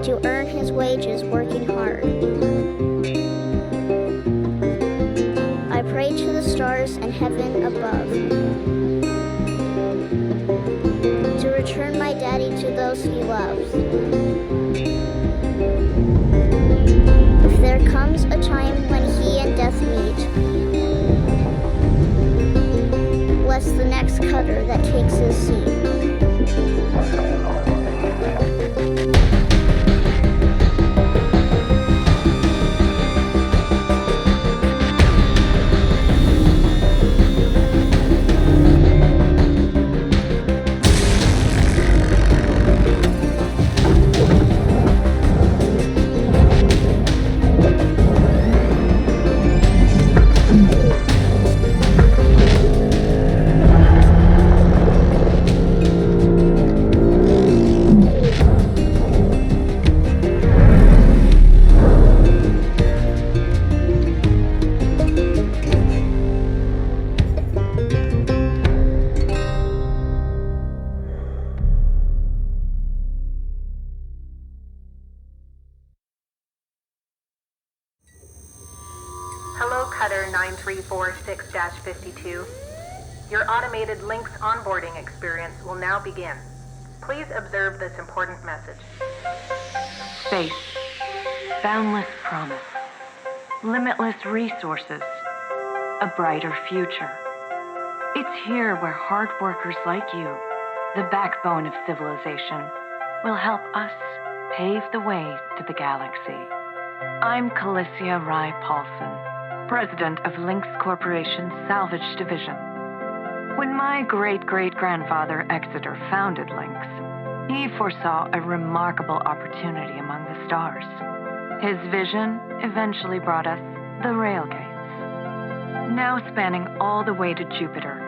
to earn his wages working hard. I pray to the stars and heaven above to return my daddy to those he loves. If there comes a time when he and death meet, bless the next cutter that takes his seat. Hello, Cutter 9346-52. Your automated Lynx onboarding experience will now begin. Please observe this important message. Space, boundless promise, limitless resources, a brighter future. It's here where hard workers like you, the backbone of civilization, will help us pave the way to the galaxy. I'm Calicia Rai Paulson, president of Lynx Corporation's Salvage Division. When my great-great-grandfather Exeter founded Lynx, he foresaw a remarkable opportunity among the stars. His vision eventually brought us the railgates. Now spanning all the way to Jupiter,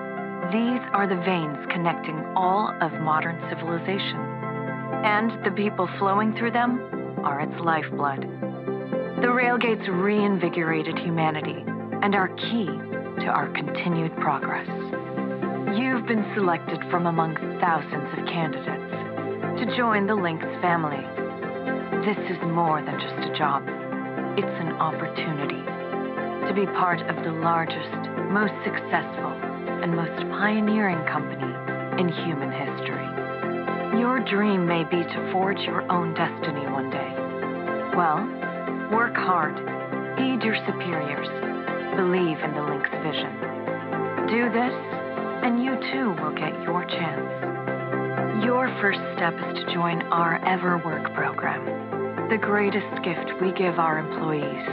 these are the veins connecting all of modern civilization. And the people flowing through them are its lifeblood. The railgates reinvigorated humanity and are key to our continued progress. You've been selected from among thousands of candidates to join the Lynx family. This is more than just a job. It's an opportunity to be part of the largest, most successful, and most pioneering company in human history. Your dream may be to forge your own destiny one day. Well, work hard, heed your superiors, believe in the Lynx vision. Do this, and you too will get your chance. Your first step is to join our EverWork program, the greatest gift we give our employees,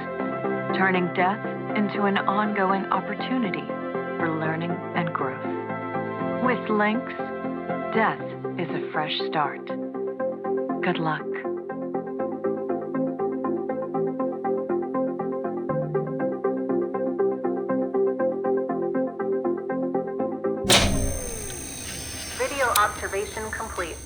turning death into an ongoing opportunity for learning and growth. With Lynx, death is a fresh start. Good luck. Video observation complete.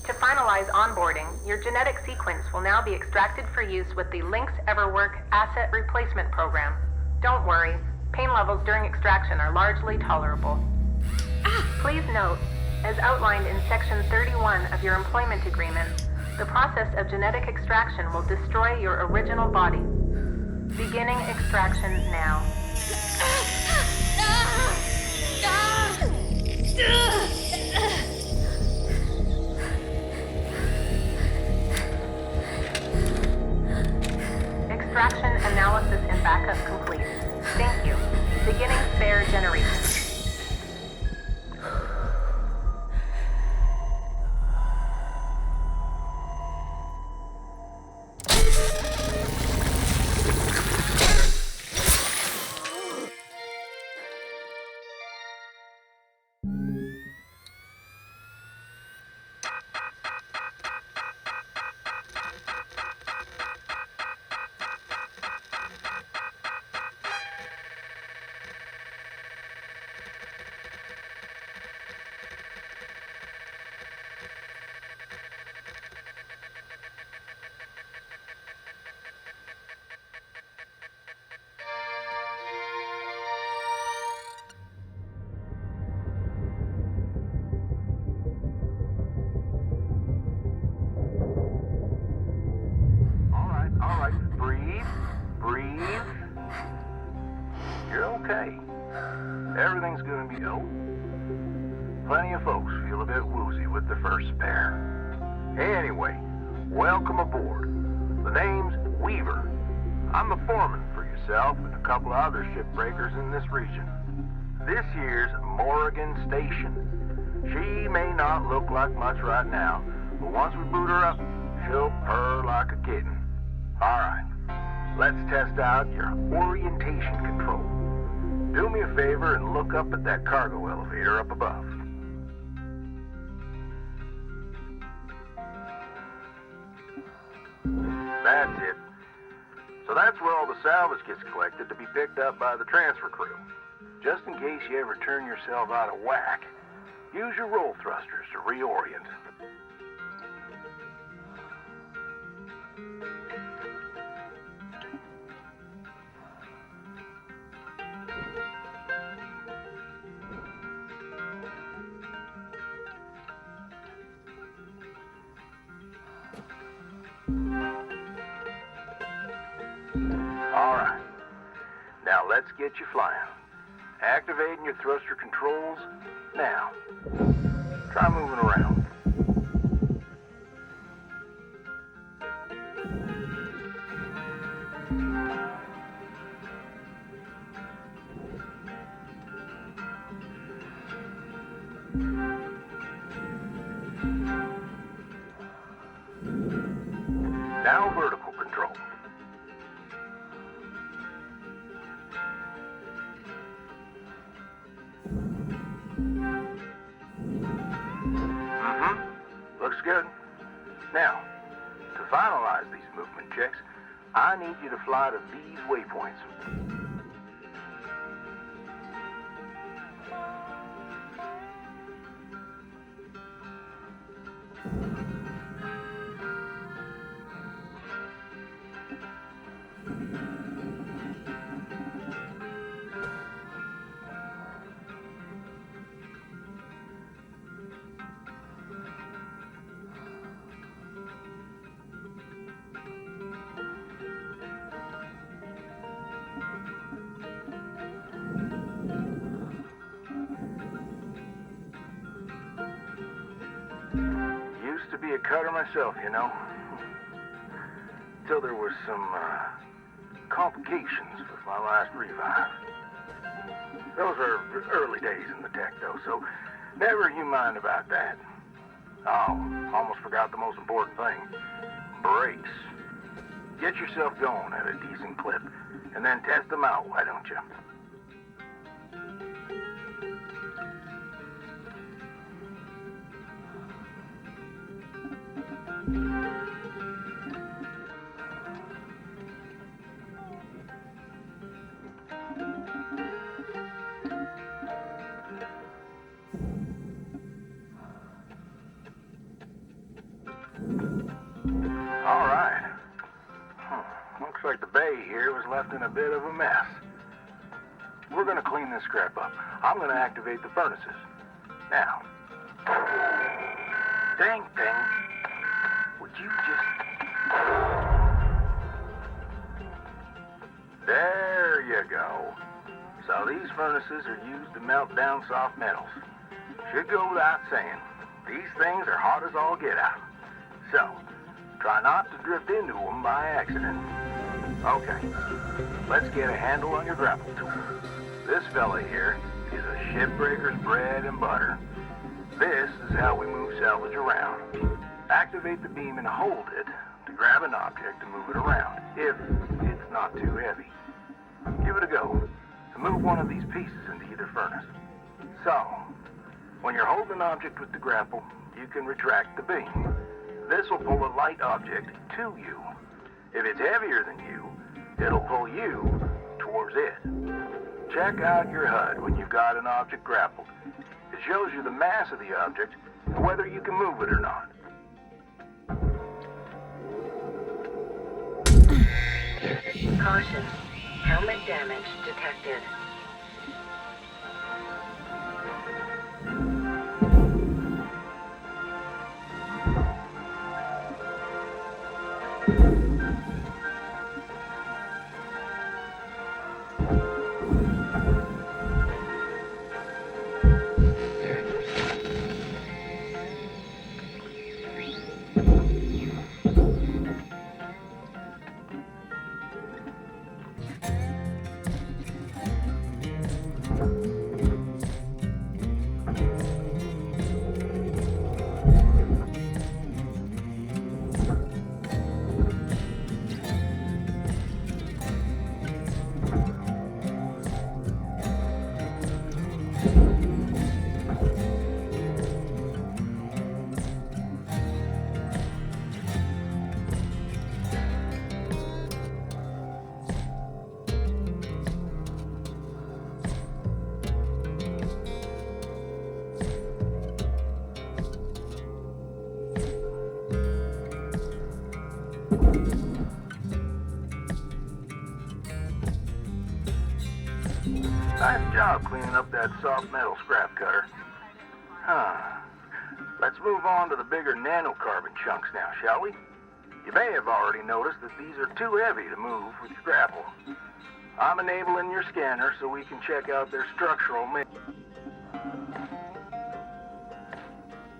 To finalize onboarding, your genetic sequence will now be extracted for use with the Lynx EverWork Asset Replacement Program. Don't worry, pain levels during extraction are largely tolerable. Please note, as outlined in Section 31 of your employment agreement, the process of genetic extraction will destroy your original body. Beginning extraction now. Extraction analysis and backup complete. Thank you. Beginning spare generation. All right, breathe. You're okay. Everything's gonna be Plenty of folks feel a bit woozy with the first spare. Anyway, welcome aboard. The name's Weaver. I'm the foreman for yourself and a couple of other shipbreakers in this region. This here's Morrigan Station. She may not look like much right now, but once we boot her up, she'll purr like a kitten. All right, let's test out your orientation control. Do me a favor and look up at that cargo elevator up above. That's it. So that's where all the salvage gets collected to be picked up by the transfer crew. Just in case you ever turn yourself out of whack, use your roll thrusters to reorient. All right. Now let's get you flying. Activating your thruster controls now. Try moving around. Now vertical control. Looks good. Now, to finalize these movement checks, I need you to fly to these waypoints. Used to be a cutter myself, you know. Till there was some complications with my last revive. Those were early days in the tech, though, so never you mind about that. Oh, almost forgot the most important thing. Brakes. Get yourself going at a decent clip, and then test them out, why don't you? All right. Looks like the bay here was left in a bit of a mess. We're gonna clean this crap up. I'm gonna activate the furnaces. Now. Dang thing. Would you just... There you go. So these furnaces are used to melt down soft metals. Should go without saying. These things are hot as all get out. So, try not to drift into them by accident. Okay, let's get a handle on your grapple tool. This fella here is a shipbreaker's bread and butter. This is how we move salvage around. Activate the beam and hold it to grab an object and move it around, if it's not too heavy. Give it a go and move one of these pieces into either furnace. So, when you're holding an object with the grapple, you can retract the beam. This will pull a light object to you. If it's heavier than you, it'll pull you towards it. Check out your HUD when you've got an object grappled. It shows you the mass of the object and whether you can move it or not. Caution. Helmet damage detected. Nice job cleaning up that soft metal scrap cutter. Let's move on to the bigger nanocarbon chunks now, shall we? You may have already noticed that these are too heavy to move with your grapple. I'm enabling your scanner so we can check out their structural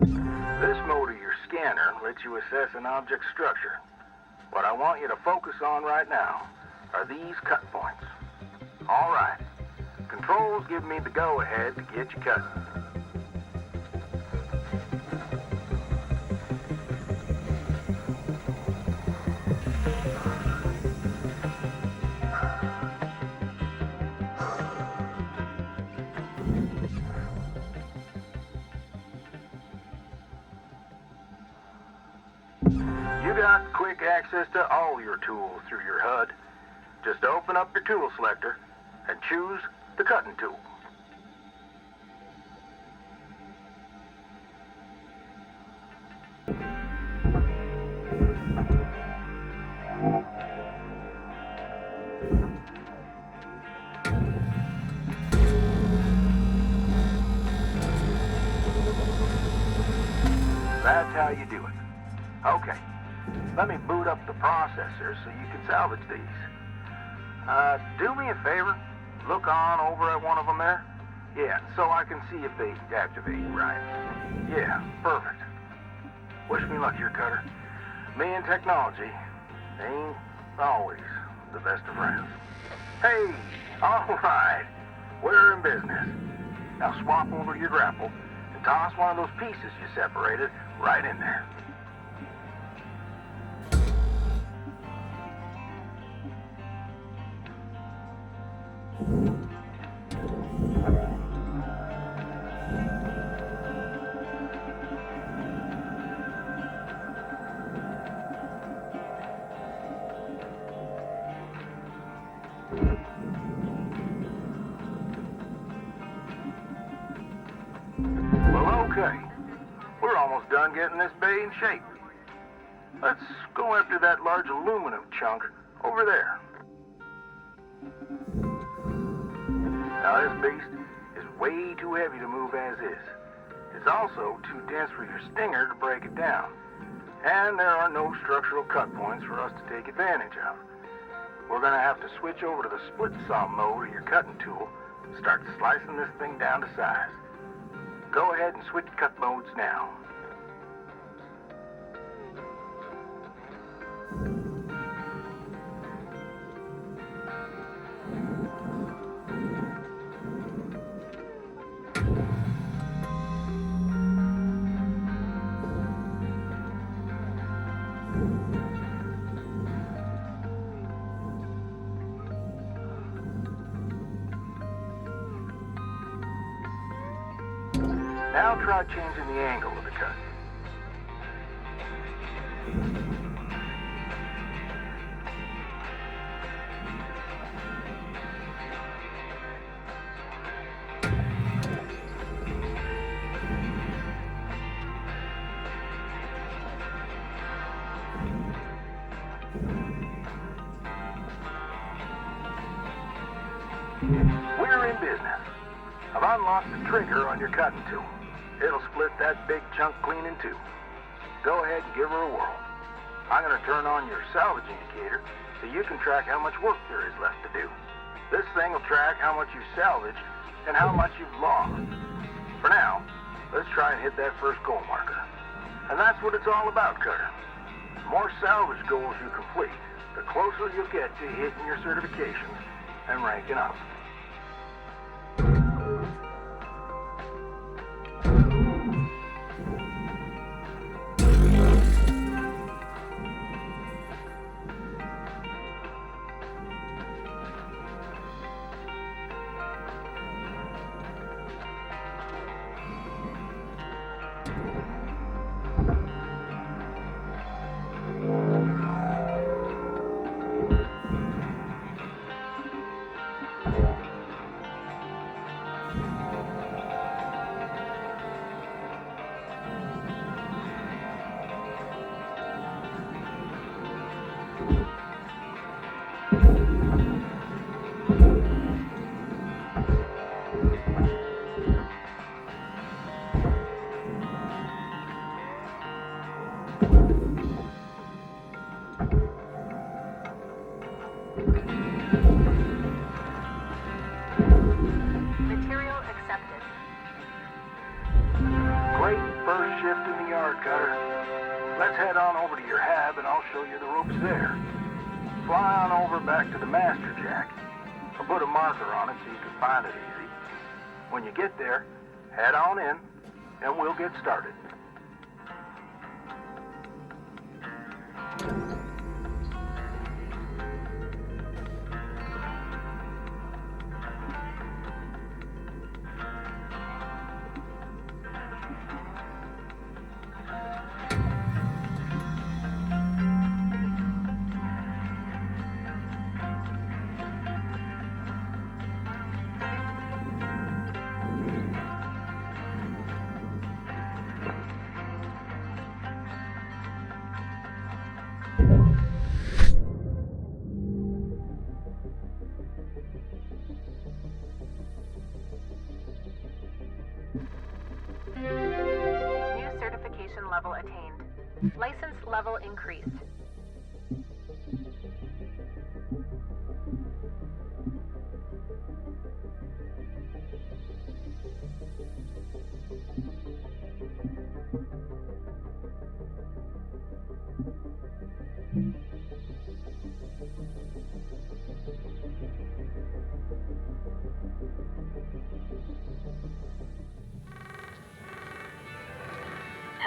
This mode of your scanner lets you assess an object's structure. What I want you to focus on right now are these cut points. All right. Controls give me the go-ahead to get you cutting. You got quick access to all your tools through your HUD. Just open up your tool selector and choose the cutting tool. That's how you do it. Okay, let me boot up the processor so you can salvage these. Do me a favor. Look on over at one of them there. Yeah, so I can see if they activate right. Yeah, perfect. Wish me luck, your cutter. Me and technology ain't always the best of friends. Hey, all right. We're in business. Now swap over your grapple and toss one of those pieces you separated right in there. Well, okay. We're almost done getting this bay in shape. Let's go after that large aluminum chunk over there. Now, this beast is way too heavy to move as is. It's also too dense for your stinger to break it down. And there are no structural cut points for us to take advantage of. We're going to have to switch over to the split saw mode of your cutting tool and start slicing this thing down to size. Go ahead and switch cut modes now. Now try changing the angle of the cut. We're in business. I've unlocked the trigger on your cutting tool. It'll split that big chunk clean in two. Go ahead and give her a whirl. I'm going to turn on your salvage indicator so you can track how much work there is left to do. This thing will track how much you've salvaged and how much you've lost. For now, let's try and hit that first goal marker. And that's what it's all about, Cutter. The more salvage goals you complete, the closer you'll get to hitting your certifications and ranking up. Material accepted. Great first shift in the yard, Cutter. Let's head on over to your hab and I'll show you the ropes there. Fly on over back to the master jack. I'll put a marker on it so you can find it easy. When you get there, head on in and we'll get started. New certification level attained. License level increased.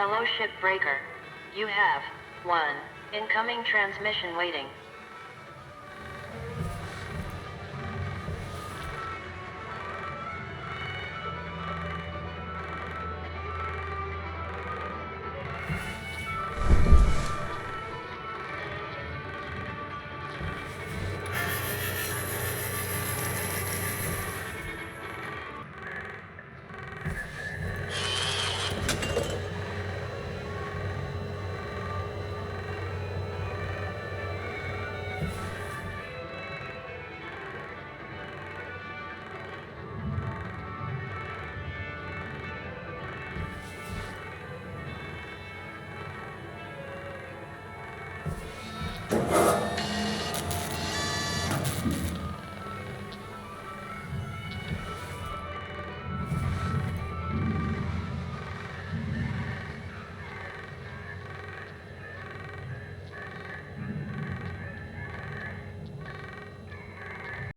Hello, Shipbreaker. You have one incoming transmission waiting.